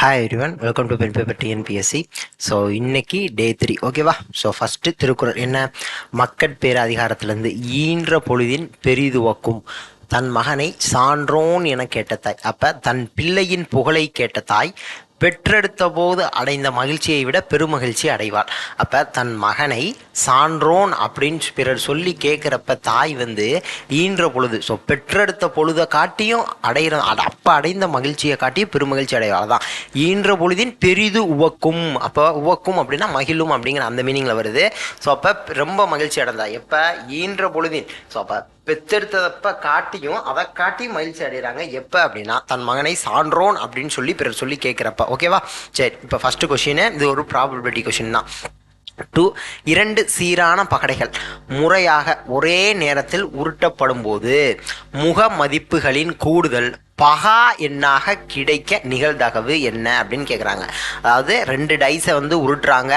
Hi everyone, welcome to pen paper TNPSC. So இன்னைக்கு day 3, ஓகேவா? So first Thirukkural என்ன? மக்கட்பேறு அதிகாரத்திலேருந்து ஈன்ற பொழுதின் பெரிதுவக்கும் தன் மகனை சான்றோன் என கேட்ட தாய். அப்போ தன் பிள்ளையின் புகழை கேட்ட தாய் பெற்றெடுத்த போது அடைந்த மகிழ்ச்சியை விட பெருமகிழ்ச்சி அடைவாள். அப்போ தன் மகனை சான்றோன் அப்படின்னு பிறர் சொல்லி கேட்குறப்ப தாய் ஈன்ற பொழுது, ஸோ பெற்றெடுத்த பொழுதை காட்டியும் அப்போ அடைந்த மகிழ்ச்சியை காட்டியும் பெருமகிழ்ச்சி அடைவாள் தான் ஈன்ற பொழுதின் பெரிது உவக்கும். அப்போ உவக்கும் அப்படின்னா மகிழும் அப்படிங்கிற அந்த மீனிங்கில் வருது. ஸோ அப்போ ரொம்ப மகிழ்ச்சி அடைந்தா எப்போ? ஈன்ற பொழுதின். ஸோ அப்போ பெற்றெடுத்ததப்ப காட்டியும் அதை காட்டி மகிழ்ச்சி அடைகிறாங்க எப்போ அப்படின்னா தன் மகனை சான்றோன் அப்படின்னு சொல்லி பிறர் சொல்லி கேட்குறப்ப. ஓகேவா? சரி, இப்போ ஃபர்ஸ்ட் கொஸ்டின், இது ஒரு ப்ராபபிலிட்டி கொஸ்டின் தான். 2, 2 சீரான பகடைகள் முறையாக ஒரே நேரத்தில் உருட்டப்படும் போது முக மதிப்புகளின் கூடுதல் பகா எண்ணாக கிடைக்க நிகழ்தகவு என்ன அப்படின்னு கேட்குறாங்க. அதாவது 2 டைஸை உருட்டுறாங்க.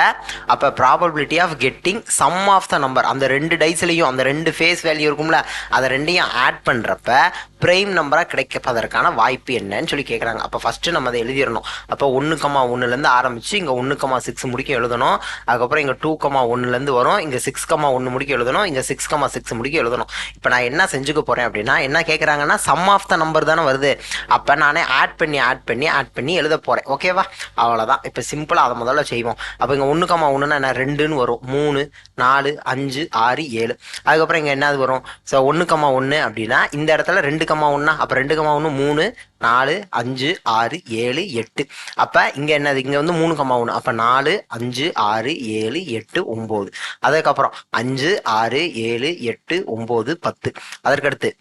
அப்போ probability of getting sum of the number, அந்த 2 டைஸ்லையும் அந்த 2 ஃபேஸ் வேல்யூ இருக்கும்ல, அதை 2ஐயும் ஆட் பண்ணுறப்ப ப்ரைம் நம்பராக கிடைப்பதற்கான வாய்ப்பு என்னன்னு சொல்லி கேட்குறாங்க. அப்போ ஃபஸ்ட்டு நம்ம அதை எழுதிடணும். அப்போ 1,1 ஆரம்பித்து இங்கே 1,6 முடிக்க எழுதணும். அதுக்கப்புறம் இங்கே 2,1 வரும். இங்கே 6,1 முடிக்க எழுதணும். இங்கே 6,6 முடிக்க எழுதணும். இப்போ நான் என்ன செஞ்சுக்க போகிறேன் அப்படின்னா, என்ன கேட்குறாங்கன்னா சம் ஆஃப் த நம்பர் தானே வருது. அப்போ நானே ஆட் பண்ணி எழுத போகிறேன். ஓகேவா? அவ்வளோதான். இப்போ சிம்பிளாக அதை முதல்ல செய்வோம். அப்போ இங்கே 1,1ன்னா என்ன? 2ன்னு வரும். 3, 4, 5, 6, 7. அதுக்கப்புறம் இங்கே என்னது வரும்? ஸோ 1,1 அப்படின்னா இந்த இடத்துல 2,1, அப்போ 2,1 3, 4, 5, 6, 7, 8. அப்போ இங்கே என்னது? இங்கே 3,1. அப்போ 4, 5, 6, 7, 8, 9. அதுக்கப்புறம் 5, 6, 7, 8, 9, 10. அதற்கடுத்து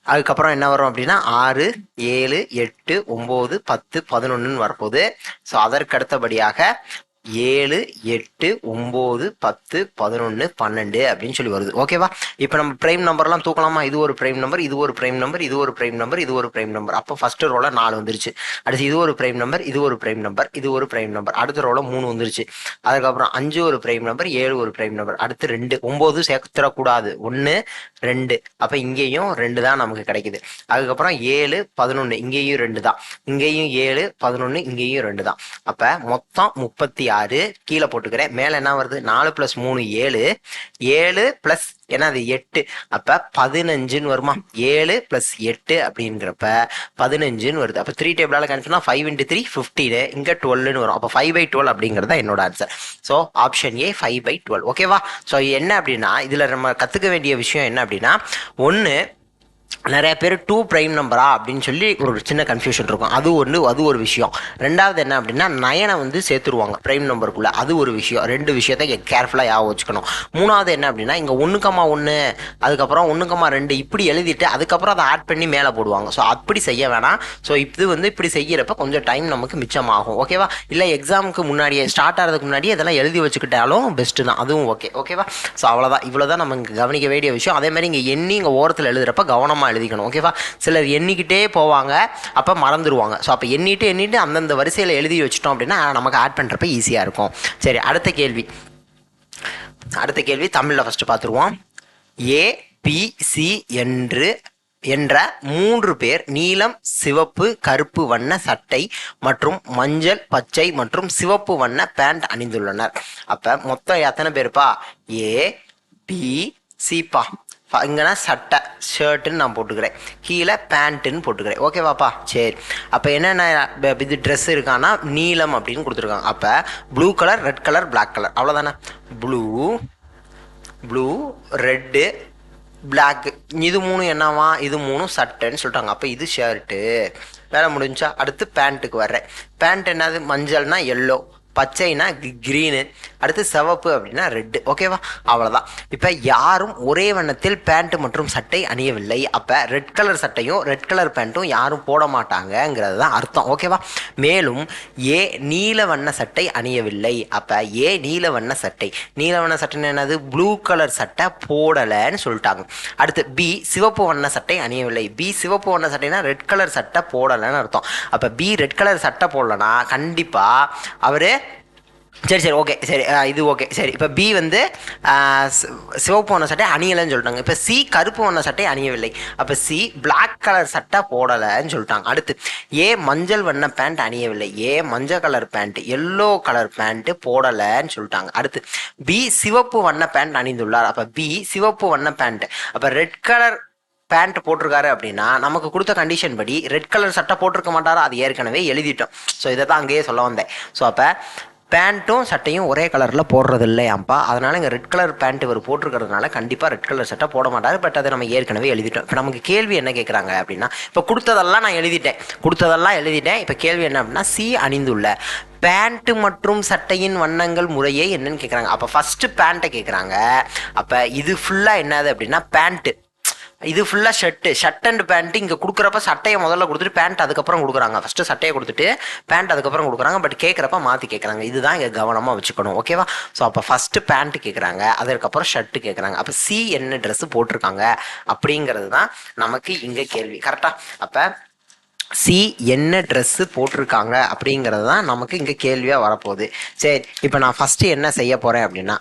அதுக்கப்புறம் என்ன வரும் அப்படின்னா 6, 7, 8, 9, 10, 11 வரப்போகுது. ஸோ அதற்கு அடுத்தபடியாக 7, 8, 9, 10, 11, 12 அப்படின்னு சொல்லி வருது. ஓகேவா? இப்போ நம்ம பிரைம் நம்பர்லாம் தூக்கலாமா? இது ஒரு பிரைம் நம்பர், இது ஒரு பிரைம் நம்பர், இது ஒரு பிரைம் நம்பர், இது ஒரு பிரைம் நம்பர். அப்போ ஃபர்ஸ்ட் ரோல 4 வந்துருச்சு. அடுத்து இது ஒரு பிரைம் நம்பர், இது ஒரு பிரைம் நம்பர், இது ஒரு பிரைம் நம்பர். அடுத்த ரோல 3 வந்துருச்சு. அதுக்கப்புறம் 5 ஒரு பிரைம் நம்பர், 7 ஒரு பிரைம் நம்பர். அடுத்து 2, 9 சேர்த்துடக்கூடாது. 1, 2. அப்போ இங்கேயும் 2 தான் நமக்கு கிடைக்குது. அதுக்கப்புறம் 7, 11. இங்கேயும் 2 தான். இங்கேயும் 7, 11. இங்கேயும் 2 தான். அப்போ மொத்தம் 36 கீழே போட்டுக்கிறேன். மேல என்ன வருது? 4 + 3 7, 7 + என்னது 8. அப்ப 15 வருமா? 7 + 8 அப்படிங்கிறப்ப 15 வருது. அப்ப 3 டேபிளால கணிச்சோம்னா 5 × 3 15. இங்க 12 வரும். அப்ப 5/12 அப்படிங்கிறதா என்னோட ஆன்சர். So option A 5/12. ஓகேவா? ஸோ என்ன அப்படின்னா இதுல நம்ம கத்துக்க வேண்டிய விஷயம் என்ன அப்படின்னா, ஒன்று நிறைய பேர் 2 பிரைம் நம்பரா அப்படின்னு சொல்லி ஒரு சின்ன கன்ஃபியூஷன் இருக்கும். அது ஒரு விஷயம். ரெண்டாவது என்ன அப்படின்னா 9 சேர்த்துருவாங்க பிரைம் நம்பருக்குள்ள. அது ஒரு விஷயம். 2 விஷயத்தை கேர்ஃபுல்லாக ஞாபகம் வச்சுக்கணும். மூணாவது என்ன அப்படின்னா இங்கே 1,1 அதுக்கப்புறம் 1,2 இப்படி எழுதிட்டு அதுக்கப்புறம் அதை ஆட் பண்ணி மேலே போடுவாங்க. ஸோ அப்படி செய்ய வேணாம். ஸோ இது இப்படி செய்கிறப்ப கொஞ்சம் டைம் நமக்கு மிச்சமாகும். ஓகேவா? இல்லை எக்ஸாமுக்கு முன்னாடியே ஸ்டார்ட் ஆகிறதுக்கு முன்னாடியே இதெல்லாம் எழுதி வச்சுக்கிட்டாலும் பெஸ்ட்டு தான். அதுவும் ஓகேவா? ஸோ அவ்வளோதான். இவ்வளோதான் நமக்கு கவனிக்க வேண்டிய விஷயம். அதே மாதிரி இங்கே இங்கே ஓரத்தில் எழுதுறப்ப கவனமாக எழுதிக்கணும். ஓகேவா? சிலர் எண்ணிக்கிட்டே போவாங்க, அப்போ மறந்துடுவாங்க. ஸோ அப்போ எண்ணிட்டு அந்தந்த வரிசையில் எழுதி வச்சிட்டோம் அப்படின்னா நமக்கு ஆட் பண்ணுறப்ப ஈஸியாக இருக்கும். சரி, அடுத்த கேள்வி தமிழில் ஃபஸ்ட்டு பார்த்துருவோம். ABC என்ற 3 பேர் நீலம், சிவப்பு, கருப்பு வண்ண சட்டை மற்றும் மஞ்சள், பச்சை மற்றும் சிவப்பு வண்ண பேண்ட் அணிந்துள்ளனர். அப்போ மொத்தம் எத்தனை பேருப்பா? ABCப்பா. இங்கன்னா சட்டை ஷர்ட்டுன்னு நான் போட்டுக்கிறேன், கீழே பேண்ட்டுன்னு போட்டுக்கிறேன். ஓகேவாப்பா? சரி, அப்போ என்னென்ன இது ட்ரெஸ் இருக்கான்னா நீலம் அப்படின்னு கொடுத்துருக்காங்க. அப்போ blue colour, red colour, black colour. அவ்வளோதானே? Blue red black. இது 3 என்னவா? இது 3 சட்டைன்னு சொல்லிட்டாங்க. அப்போ இது ஷர்ட்டு. வேலை முடிஞ்சா அடுத்து பேண்ட்டுக்கு வர்றேன். பேண்ட் என்னது? மஞ்சள்னா எல்லோ, பச்சைனா கிரீனு, அடுத்து சிவப்பு அப்படின்னா ரெட்டு. ஓகேவா? அவ்வளோதான். இப்போ யாரும் ஒரே வண்ணத்தில் பேண்ட் மற்றும் சட்டை அணியவில்லை. அப்போ ரெட் கலர் சட்டையும் ரெட் கலர் பேண்ட்டும் யாரும் போட மாட்டாங்கங்கிறது தான் அர்த்தம். ஓகேவா? மேலும் நீல வண்ண சட்டை அணியவில்லை. அப்போ நீல வண்ண சட்டைன்னு என்னது? ப்ளூ கலர் சட்டை போடலைன்னு சொல்லிட்டாங்க. அடுத்து பி சிவப்பு வண்ண சட்டை அணியவில்லை. சிவப்பு வண்ண சட்டைனா ரெட் கலர் சட்டை போடலைன்னு அர்த்தம். அப்போ ரெட் கலர் சட்டை போடலைன்னா கண்டிப்பாக அவர் சரி ஓகே சரி இது ஓகே சரி. இப்போ பி வந்து சிவப்பு வண்ண சட்டை அணியலைன்னு சொல்லிட்டாங்க. இப்போ சி கருப்பு வண்ண சட்டை அணியவில்லை. அப்போ சி பிளாக் கலர் சட்டை போடலைன்னு சொல்லிட்டாங்க. அடுத்து ஏ மஞ்சள் வண்ண பேண்ட் அணியவில்லை. ஏ மஞ்சள் colour pant yellow colour pant போடலைன்னு சொல்லிட்டாங்க. அடுத்து பி சிவப்பு வண்ண பேண்ட் அணிந்துள்ளார். அப்போ பி சிவப்பு வண்ண பேண்ட். அப்போ ரெட் கலர் பேண்ட் போட்டிருக்காரு அப்படின்னா நமக்கு கொடுத்த கண்டிஷன் படி ரெட் கலர் சட்டை போட்டிருக்க மாட்டாரா, அது ஏற்கனவே எழுதிட்டோம். ஸோ இதை தான் அங்கேயே சொல்ல வந்தேன். ஸோ அப்போ பேண்ட்டும் சட்டையும் ஒரே கலரில் போடுறது இல்லையாம்ப்பா, அதனால் இங்கே ரெட் கலர் பேண்ட் இவர் போட்டிருக்கிறதுனால கண்டிப்பாக ரெட் கலர் சட்டை போட மாட்டார். பட் அதை நம்ம ஏற்கனவே எழுதிட்டோம். இப்போ நமக்கு கேள்வி என்ன கேட்குறாங்க அப்படின்னா, இப்போ கொடுத்ததெல்லாம் நான் எழுதிட்டேன். இப்போ கேள்வி என்ன அப்படின்னா, சி அணிந்துள்ள பேண்ட்டு மற்றும் சட்டையின் வண்ணங்கள் முறையே என்னன்னு கேட்குறாங்க. அப்போ ஃபஸ்ட்டு பேண்ட்டை கேட்குறாங்க. அப்போ இது ஃபுல்லாக என்னது அப்படின்னா பேண்ட்டு, இது ஃபுல்லாக ஷர்ட் அண்ட் பேண்ட்டு. இங்கே கொடுக்குறப்ப சட்டையை முதல்ல கொடுத்துட்டு பேண்ட் அதுக்கப்புறம் கொடுக்குறாங்க. ஃபஸ்ட்டு சட்டையை கொடுத்துட்டு பேண்ட் அதுக்கப்புறம் கொடுக்குறாங்க. பட் கேட்குறப்ப மாற்றி கேட்குறாங்க. இதுதான் இங்கே கவனமாக வச்சுக்கணும். ஓகேவா? ஸோ அப்போ ஃபஸ்ட்டு பேண்ட் கேட்குறாங்க, அதுக்கப்புறம் ஷர்ட்டு கேட்குறாங்க. அப்போ சி என்ன ட்ரெஸ்ஸு போட்டிருக்காங்க அப்படிங்கிறது தான் நமக்கு இங்கே கேள்வி. கரெக்டாக? அப்போ சி என்ன ட்ரெஸ்ஸு போட்டிருக்காங்க அப்படிங்கிறது தான் நமக்கு இங்கே கேள்வியாக வரப்போகுது. சரி, இப்போ நான் ஃபஸ்ட்டு என்ன செய்ய போகிறேன் அப்படின்னா,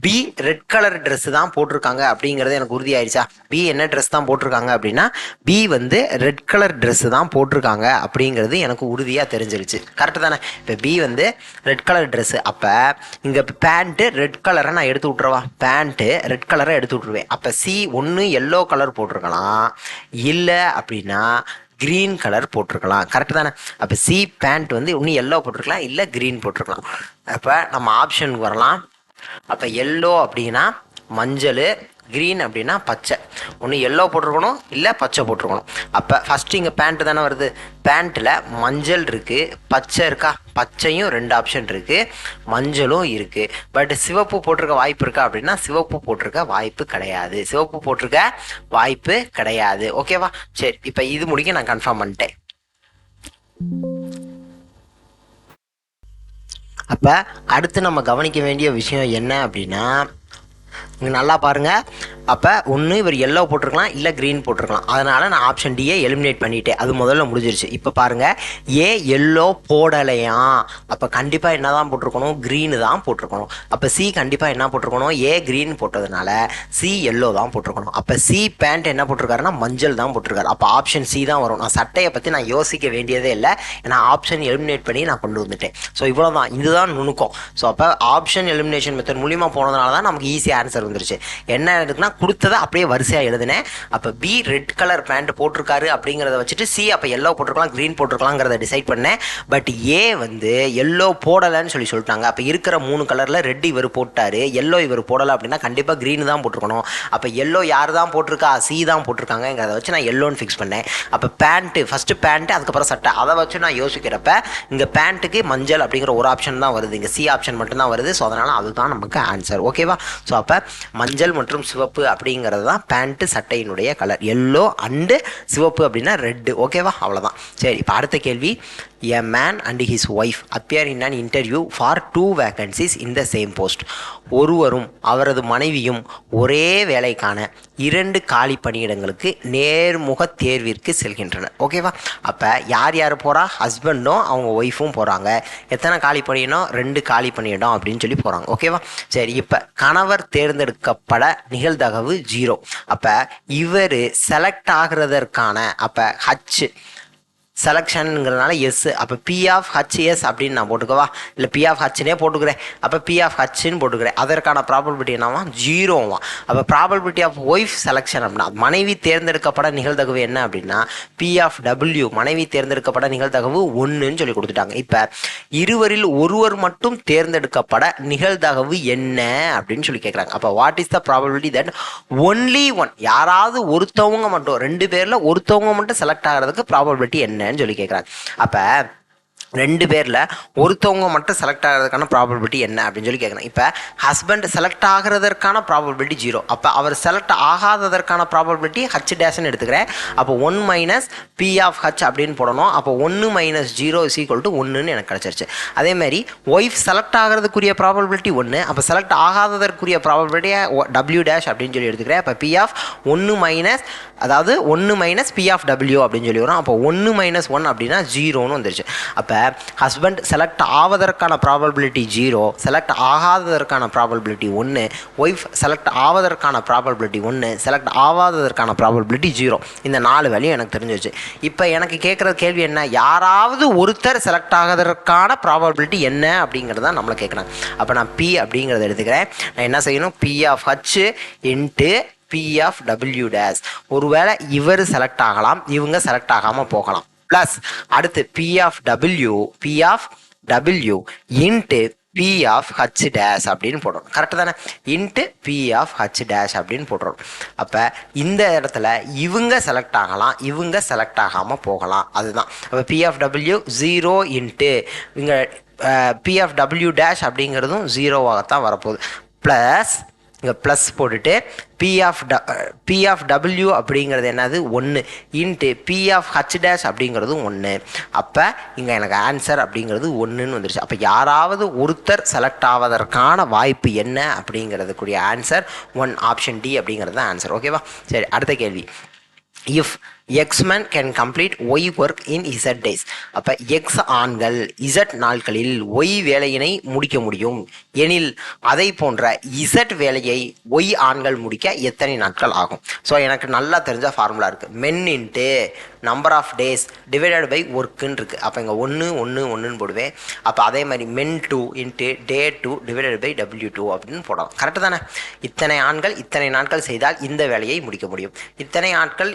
பி ரெட் கலர் ட்ரெஸ் தான் போட்டிருக்காங்க அப்படிங்கிறது எனக்கு உறுதி ஆயிடுச்சா? பி என்ன ட்ரெஸ் தான் போட்டிருக்காங்க அப்படின்னா, பி வந்து ரெட் கலர் ட்ரெஸ் தான் போட்டிருக்காங்க அப்படிங்கிறது எனக்கு உறுதியாக தெரிஞ்சிருச்சு. கரெக்டு தானே? இப்போ பி வந்து ரெட் கலர் ட்ரெஸ்ஸு. அப்போ இங்கே பேண்ட்டு ரெட் கலரை நான் எடுத்து விட்ருவா, பேண்ட்டு ரெட் கலரை எடுத்து விட்ருவேன். அப்போ சி ஒன்று எல்லோ கலர் போட்டிருக்கலாம், இல்லை அப்படின்னா க்ரீன் கலர் போட்டிருக்கலாம். கரெக்டு தானே? அப்போ சி பேண்ட் வந்து ஒன்று எல்லோ போட்டிருக்கலாம், இல்லை க்ரீன் போட்டிருக்கலாம். அப்போ நம்ம ஆப்ஷனுக்கு வரலாம். அப்போ எல்லோ அப்படின்னா மஞ்சள், க்ரீன் அப்படின்னா பச்சை. ஒன்று எல்லோ போட்டிருக்கணும், இல்லை பச்சை போட்டிருக்கணும். அப்போ ஃபஸ்ட்டு இங்கே பேண்ட்டு தானே வருது. பேண்ட்டில் மஞ்சள் இருக்குது, பச்சை இருக்கா? பச்சையும் 2 ஆப்ஷன் இருக்குது, மஞ்சளும் இருக்குது. பட் சிவப்பு போட்டிருக்க வாய்ப்பு இருக்கா அப்படின்னா சிவப்பு போட்டிருக்க வாய்ப்பு கிடையாது. ஓகேவா? சரி, இப்போ இது முடிக்க நான் கன்ஃபார்ம் பண்ணிட்டேன். அப்போ அடுத்து நம்ம கவனிக்க வேண்டிய விஷயம் என்ன அப்படின்னா, இங்கே நல்லா பாருங்கள். அப்போ ஒன்று இவர் எல்லோ போட்டிருக்கலாம், இல்லை க்ரீன் போட்டிருக்கலாம். அதனால் நான் ஆப்ஷன் டியை எலிமினேட் பண்ணிவிட்டேன். அது முதல்ல முடிஞ்சிருச்சு. இப்போ பாருங்கள், ஏ எல்லோ போடலையாம். அப்போ கண்டிப்பாக என்ன தான் போட்டிருக்கணும்? க்ரீனு தான் போட்டிருக்கணும். அப்போ சி கண்டிப்பாக என்ன போட்டிருக்கணும்? ஏ க்ரீன் போட்டதுனால சி எல்லோ தான் போட்டிருக்கணும். அப்போ சி பேண்ட் என்ன போட்டிருக்காருன்னா மஞ்சள் தான் போட்டிருக்காரு. அப்போ ஆப்ஷன் சி தான் வரும். நான் சட்டையை பற்றி நான் யோசிக்க வேண்டியதே இல்லை, ஏன்னா ஆப்ஷன் எலிமினேட் பண்ணி நான் கொண்டு வந்துட்டேன். ஸோ இவ்வளோ தான், இதுதான் நுணுக்கம். ஸோ அப்போ ஆப்ஷன் எலிமினேஷன் மெத்தட் மூலிமா போனதுனால தான் நமக்கு ஈஸி ஆன்சர் வந்துருச்சு. என்ன இருக்குன்னா, கொடுத்ததை அப்படியே வரிசையாக எழுதினேன். அப்போ பி ரெட் கலர் பேண்ட் போட்டிருக்காரு அப்படிங்கிறத வச்சுட்டு சி அப்போ எல்லோ போட்டிருக்கலாம், க்ரீன் போட்டிருக்கலாங்கிறத டிசைட் பண்ணேன். பட் ஏ வந்து எல்லோ போடலைன்னு சொல்லிட்டாங்க. அப்போ இருக்கிற 3 கலரில் ரெட் இவர் போட்டார், எல்லோ இவர் போடலை அப்படின்னா கண்டிப்பாக க்ரீன் தான் போட்டிருக்கணும். அப்போ எல்லோ யார் தான் போட்டிருக்கா? சி தான் போட்டிருக்காங்கிறத வச்சு நான் எல்லோன்னு ஃபிக்ஸ் பண்ணேன். அப்போ பேண்ட்டு ஃபஸ்ட்டு பேண்ட்டு, அதுக்கப்புறம் சட்டை. அதை வச்சு நான் யோசிக்கிறப்ப இங்கே பேண்ட்டுக்கு மஞ்சள் அப்படிங்கிற ஒரு ஆப்ஷன் தான் வருது, இங்கே சி ஆப்ஷன் மட்டும்தான் வருது. ஸோ அதனால் அதுதான் நமக்கு ஆன்சர். ஓகேவா? ஸோ அப்போ மஞ்சள் மற்றும் சிவப்பு அப்படிங்கிறது தான் பேண்ட்டு சட்டையினுடைய கலர். எல்லோ அண்டு சிவப்பு அப்படின்னா ரெட்டு. ஓகேவா? அவ்வளோதான். சரி, இப்போ அடுத்த கேள்வி. A man and his wife appear in an interview for 2 vacancies in the same post. ஒருவரும் அவரது மனைவியும் ஒரே வேலைக்கான 2 காலி பணியிடங்களுக்கு நேர்முக தேர்விற்கு செல்கின்றனர். ஓகேவா? அப்போ யார் யார் போகிறா? ஹஸ்பண்டும் அவங்க ஒய்ஃபும் போகிறாங்க. எத்தனை காலி பணியிடம்? 2 காலி பணியிடம் அப்படின்னு சொல்லி போகிறாங்க. ஓகேவா? சரி, இப்போ கணவர் தேர்ந்தெடுக்கப்பட நிகழ்தகவு 0. அப்போ இவர் செலக்ட் ஆகிறதற்கான அப்போ ஹச் செலெக்ஷனுங்கிறதுனால எஸ். அப்போ பி ஆஃப் ஹச்எஸ் அப்படின்னு நான் போட்டுக்கவா, இல்லை பி ஆஃப் ஹச்னே போட்டுக்கிறேன். அப்போ பி ஆஃப் ஹச்ன்னு போட்டுக்கிறேன். அதற்கான ப்ராபபிலிட்டி என்னவா? 0வா. அப்போ ப்ராபபிலிட்டி ஆஃப் ஒய்ஃப் செலெக்ஷன் அப்படின்னா மனைவி தேர்ந்தெடுக்கப்பட நிகழ்தகவு என்ன அப்படின்னா பி ஆஃப் டபிள்யூ, மனைவி தேர்ந்தெடுக்கப்பட நிகழ்தகவு 1ன்னு சொல்லி கொடுத்துட்டாங்க. இப்போ இருவரில் ஒருவர் மட்டும் தேர்ந்தெடுக்கப்பட நிகழ்தகவு என்ன அப்படின்னு சொல்லி கேட்குறாங்க. அப்போ what is the probability that only one, யாராவது ஒருத்தவங்க மட்டும், 2 பேரில் ஒருத்தவங்க மட்டும் செலக்ட் ஆகிறதுக்கு ப்ராபபிலிட்டி என்ன சொல்லி கேட்குறாங்க. அப்போ 2 பேரில் ஒருத்தவங்க மட்டும் செலக்ட் ஆகிறதுக்கான ப்ராபபிலிட்டி என்ன அப்படின்னு சொல்லி கேட்குறேன். இப்போ ஹஸ்பண்ட் செலக்ட் ஆகிறதற்கான ப்ராபபிலிட்டி 0. அப்போ அவர் செலக்ட் ஆகாததற்கான ப்ராபபிலிட்டி ஹச் டேஷ்னு எடுத்துக்கிறேன். அப்போ 1 மைனஸ் பி ஆஃப் ஹச் அப்படின்னு போடணும். அப்போ 1 மைனஸ் 0 இஸ் ஈக்குவல் டு 1ன்னு எனக்கு கிடச்சிருச்சு. அதேமாதிரி ஒய்ஃப் செலக்ட் ஆகிறதுக்குரிய ப்ராபபிலிட்டி 1, அப்போ செலக்ட் ஆகாததற்குரிய ப்ராபபிலிட்டியை டபிள்யூ டேஷ் அப்படின்னு சொல்லி எடுத்துக்கிறேன். அப்போ பி ஆஃப் 1 மைனஸ், அதாவது 1 மைனஸ் பி ஆஃப் டபிள்யூ அப்படின்னு சொல்லி வரும். அப்போ 1 மைனஸ் 1 அப்படின்னா 0ன்னு வந்துருச்சு. அப்போ அப்போ ஹஸ்பண்ட் செலக்ட் ஆவதற்கான ப்ராபபிலிட்டி 0, செலக்ட் ஆகாததற்கான ப்ராபபிலிட்டி 1, ஒய்ஃப் செலக்ட் ஆவதற்கான ப்ராபபிலிட்டி 1, செலக்ட் ஆகாததற்கான ப்ராபபிலிட்டி 0. இந்த 4 வேல்யூ எனக்கு தெரிஞ்சிச்சு. இப்போ எனக்கு கேட்குற கேள்வி என்ன, யாராவது ஒருத்தர் செலக்ட் ஆகிறதுக்கான ப்ராபபிலிட்டி என்ன அப்படிங்கிறது தான் நம்மளை கேட்குறாங்க. அப்போ நான் பி அப்படிங்கிறத எடுத்துக்கிறேன். நான் என்ன செய்யணும், P of H into P of W dash. ஒருவேளை இவர் செலக்ட் ஆகலாம், இவங்க செலக்ட் ஆகாமல் போகலாம். ப்ளஸ் அடுத்து P of W into P of H dash அப்படின்னு போடுறோம். கரெக்டு தானே? Into P of H dash அப்படின்னு போடுறோம். அப்போ இந்த இடத்துல இவங்க செலக்ட் ஆகலாம், இவங்க செலக்ட் ஆகாமல் போகலாம். அதுதான். அப்போ பி ஆஃப் டபிள்யூ 0 இன்ட்டு இங்கே பி ஆஃப் டபிள்யூ டேஷ் அப்படிங்கிறதும் 0வாகத்தான் வரப்போகுது. ப்ளஸ் இங்கே ப்ளஸ் போட்டுட்டு பி ஆஃப் டபிள்யூ அப்படிங்கிறது என்னது 1 into P of H dash அப்படிங்கிறதும் 1. அப்போ இங்கே எனக்கு ஆன்சர் அப்படிங்கிறது 1ன்னு வந்துருச்சு. அப்போ யாராவது ஒருத்தர் செலக்ட் ஆவதற்கான வாய்ப்பு என்ன அப்படிங்கிறதுக்குரிய ஆன்சர் 1, ஆப்ஷன் டி அப்படிங்கிறது தான் ஆன்சர். ஓகேவா? சரி, அடுத்த கேள்வி. If x men can complete y work in z days. அப்போ எக்ஸ் ஆண்கள் இசட் நாட்களில் ஒய் வேலையினை முடிக்க முடியும் எனில் அதை போன்ற இசட் வேலையை ஒய் ஆண்கள் முடிக்க எத்தனை நாட்கள் ஆகும்? ஸோ எனக்கு நல்லா தெரிஞ்ச ஃபார்முலா இருக்குது. Men into number of days divided by ஒர்க்குன்னு இருக்குது. அப்போ இங்கே 1 போடுவேன். அப்போ அதே மாதிரி men 2 into day 2 divided by W2 அப்படின்னு போடலாம். கரெக்டு தானே? இத்தனை ஆண்கள் இத்தனை நாட்கள் செய்தால் இந்த வேலையை முடிக்க முடியும், இத்தனை ஆண்கள்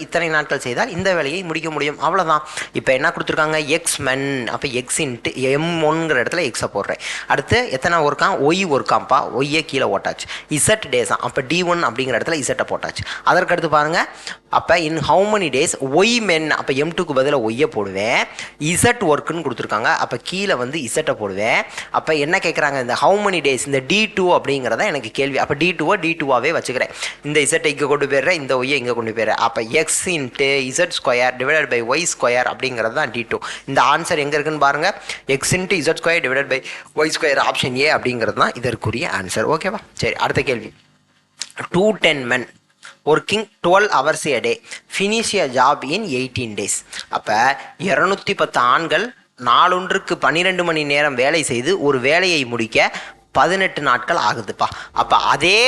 இத்தனை நாட்கள் செய்தால் இந்த வேலையை முடிக்க முடியும். அவ்வளோதான். இப்போ என்ன கொடுத்துருக்காங்க, எக்ஸ் மென். அப்போ எக்ஸ் இன்ட்டு M1ங்கிற இடத்துல எக்ஸை போடுறேன். அடுத்து எத்தனை ஒர்க்காம், ஒய் ஒர்க்காம்ப்பா, ஒய்யை கீழே ஓட்டாச்சு. இசட் டேஸா, அப்போ D1 அப்படிங்கிற இடத்துல இசட்டை போட்டாச்சு. அதற்கடுத்து பாருங்கள், அப்போ in how many days Y மென். அப்போ M2க்கு பதிலாக ஒய்யை போடுவேன். இசட் ஒர்க்குன்னு கொடுத்துருக்காங்க. அப்போ கீழே வந்து இசட்டை போடுவேன். அப்போ என்ன கேட்குறாங்க, இந்த ஹவு மெனி டேஸ், இந்த D2 அப்படிங்கிறத எனக்கு கேள்வி. அப்போ D2வை D2வாகவே வச்சுக்கிறேன். இந்த இசட்டை இங்கே கொண்டு போயிடுறேன், இந்த ஒய்யை இங்கே கொண்டு போயிடுறேன். அப்போ x into z square divided by y square அப்படிங்கிறது தான் D2. இந்த ஆன்சர் எங்கே இருக்குன்னு பாருங்கள், x into z square divided by y square, option A அப்படிங்கிறது தான் இதற்குரிய ஆன்சர். ஓகேவா? சரி, அடுத்த கேள்வி. 210 men working 12 hours a day finish a job in 18 days. அப்போ 210 ஆண்கள் நாளொன்றுக்கு 12 மணி நேரம் வேலை செய்து ஒரு வேலையை முடிக்க 18 நாட்கள் ஆகுதுப்பா. அப்போ அதே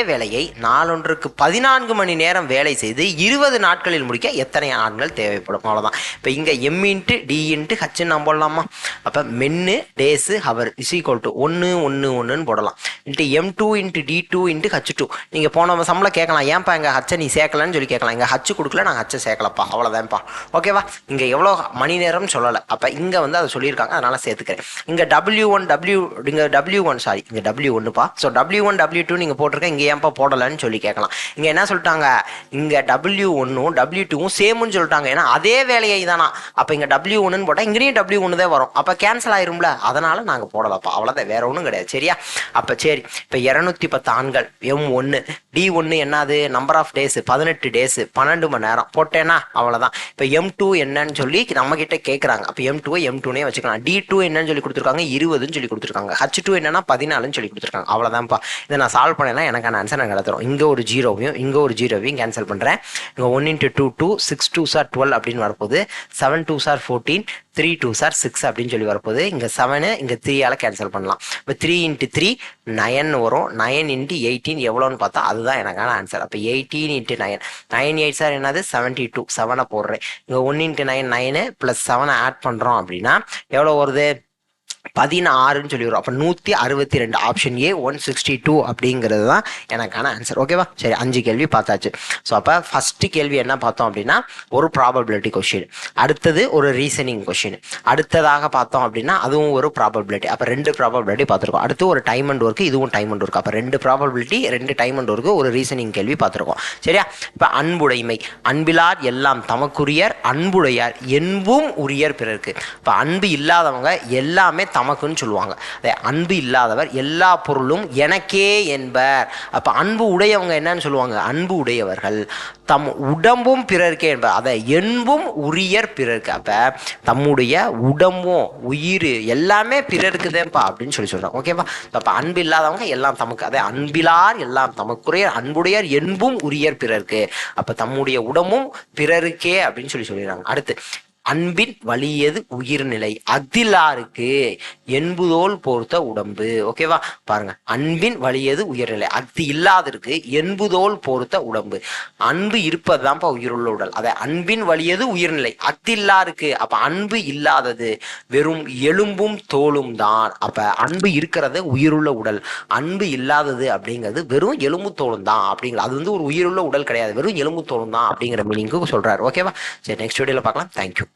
வேலையை நாளொன்றுக்கு 14 மணி நேரம் வேலை செய்து 20 நாட்களில் முடிக்க எத்தனை ஆண்கள் தேவைப்படும்? அவ்வளோதான். இப்போ இங்கே M into D into H நான் போடலாமா? அப்போ men days hour is equal to 1 போடலாம். Into M2 into D2 into H2. நீங்கள் போன சம்பளம் கேட்கலாம், ஏன்ப்பா எங்கள் ஹச்சை நீ சேர்க்கலன்னு சொல்லி கேட்கலாம். இங்கே ஹச்சு கொடுக்கல, நாங்கள் ஹச்சை சேர்க்கலப்பா, அவ்வளோதான்ப்பா. ஓகேவா? இங்கே எவ்வளோ மணி நேரம்னு சொல்லலை. அப்போ இங்கே வந்து அதை சொல்லியிருக்காங்க, அதனால் சேர்த்துக்கிறேன். இங்கே W1 சாரி, இங்கே W1பா. ஸோ W1 W2 நீங்கள் போட்டிருக்கேன், இங்கே ஏன்ப்பா போடலைன்னு சொல்லி கேட்கலாம். இங்கே என்ன சொல்லிட்டாங்க, இங்கே W1ம் W2வும் சேமுன்னு சொல்லிட்டாங்க. ஏன்னா அதே வேலையை தானா. அப்போ இங்கே W1ன்னு போட்டால் இங்கேயும் W1 தான் வரும். அப்போ கேன்சல் ஆயிரும்ல, அதனால் நாங்கள் போடலப்பா, அவ்வளோதான், வேற ஒன்றும் கிடையாது. சரியா? அப்போ சரி, இப்போ 210 ஆண்கள் M1, D1 என்னது, நம்பர் ஆஃப் டேஸ் 18 டேஸ், 12 மணி நேரம் போட்டேன்னா அவ்வளோதான். இப்போ M2 என்னன்னு சொல்லி நம்மக்கிட்ட கேட்குறாங்க. அப்போ M2வை M2னே வச்சுக்கலாம். D2 என்னன்னு சொல்லி கொடுத்துருக்காங்க, 20ன்னு சொல்லி கொடுத்துருக்காங்க. H2 என்னன்னா 14ன்னு சொல்லி கொடுத்துருக்காங்க. அவ்வளோதான்ப்பா. இதை நான் சால்வ் பண்ணேன்னா எனக்கான ஆன்சர் நான் கிடத்துறோம். இங்கே ஒரு ஜீரோவையும் இங்கே ஒரு ஜீரோவையும் கேன்சல் பண்ணுறேன். இங்கே 1 × 2 2, 6 2s are 12 அப்படின்னு வரப்போகுது. 7 2s are 14, 3 2s are 6 அப்படின்னு சொல்லி வரப்போகுது. இங்கே 7 இங்கே 3ஆல் கேன்சல் பண்ணலாம். இப்போ 3 × 3 9 வரும். 9 × 18 எவ்வளோன்னு பார்த்தா அதுதான் எனக்கான ஆன்சர். அப்போ 18 × 9, 9 8s are என்னது 72. 7 போடுறேன். இங்கே 1 × 9 9 + 7 ஆட் பண்ணுறோம் அப்படின்னா எவ்வளோ வருது, 16ன்னு சொல்லி வரும். அப்போ 162, ஆப்ஷன் ஏ 162 அப்படிங்கிறது தான் எனக்கான ஆன்சர். ஓகேவா? சரி, 5 கேள்வி பார்த்தாச்சு. ஸோ அப்போ ஃபஸ்ட்டு கேள்வி என்ன பார்த்தோம் அப்படின்னா ஒரு ப்ராபபிலிட்டி கொஷின், அடுத்தது ஒரு ரீசனிங் கொஷின், அடுத்ததாக பார்த்தோம் அப்படின்னா அதுவும் ஒரு ப்ராபபிலிட்டி. அப்போ 2 ப்ராபபிலிட்டி பார்த்துருக்கோம். அடுத்து ஒரு டைம் அண்ட் ஒர்க்கு, இதுவும் டைம் அண்ட் ஒர்க். அப்போ 2 ப்ராபபிலிட்டி, 2 டைம் அண்ட் ஒர்க்கு, ஒரு ரீசனிங் கேள்வி பார்த்துருக்கோம். சரியா? இப்போ அன்புடைமை, அன்பிலார் எல்லாம் தமக்குரியர், அன்புடையார் என்பும் உரியர் பிறருக்கு. இப்போ அன்பு இல்லாதவங்க எல்லாமே தமக்குன்னு சொல்லுவாங்க. அதே அன்பு இல்லாதவர் எல்லா பொருளும் எனக்கே என்பர். அப்போ அன்பு உடையவங்க என்னன்னு சொல்லுவாங்க, அன்பு உடையவர்கள் தம் உடம்பும் பிறர்க்கே என்பர். அதை என்பும் உரியர் பிறருக்கு. அப்போ தம்முடைய உடம்பும் உயிர் எல்லாமே பிறருக்கு தான்ப்பா அப்படின்னு சொல்கிறாங்க. ஓகேவா? அப்போ அன்பு இல்லாதவங்க எல்லாம் தமக்கு, அதே அன்பிலார் எல்லாம் தமக்குரியர், அன்புடையார் என்பும் உரியர் பிறருக்கு. அப்போ தம்முடைய உடம்பும் பிறருக்கே அப்படின்னு சொல்லிடுறாங்க. அடுத்து அன்பின் வலியது உயிர்நிலை அஃதில்லாருக்கு என்புதோல் போர்த்த உடம்பு. ஓகேவா, பாருங்க, அன்பின் வலியது உயிர்நிலை அஃது இல்லாதருக்கு என்புதோல் போர்த்த உடம்பு. அன்பு இருப்பதுதான்ப்பா உயிருள்ள உடல். அதை அன்பின் வலியது உயிர்நிலை அஃதில்லாருக்கு, அப்ப அன்பு இல்லாதது வெறும் எலும்பும் தோலும் தான். அப்ப அன்பு இருக்கிறது உயிருள்ள உடல், அன்பு இல்லாதது அப்படிங்கிறது வெறும் எலும்பு தோலும் தான் அப்படிங்கிற, அது வந்து ஒரு உயிருள்ள உடல் கிடையாது, வெறும் எலும்பு தோலும் தான் அப்படிங்கிற மீனிங்கு சொல்றாரு. ஓகேவா, சரி, நெக்ஸ்ட் வீடியோல பார்க்கலாம். தேங்க்யூ.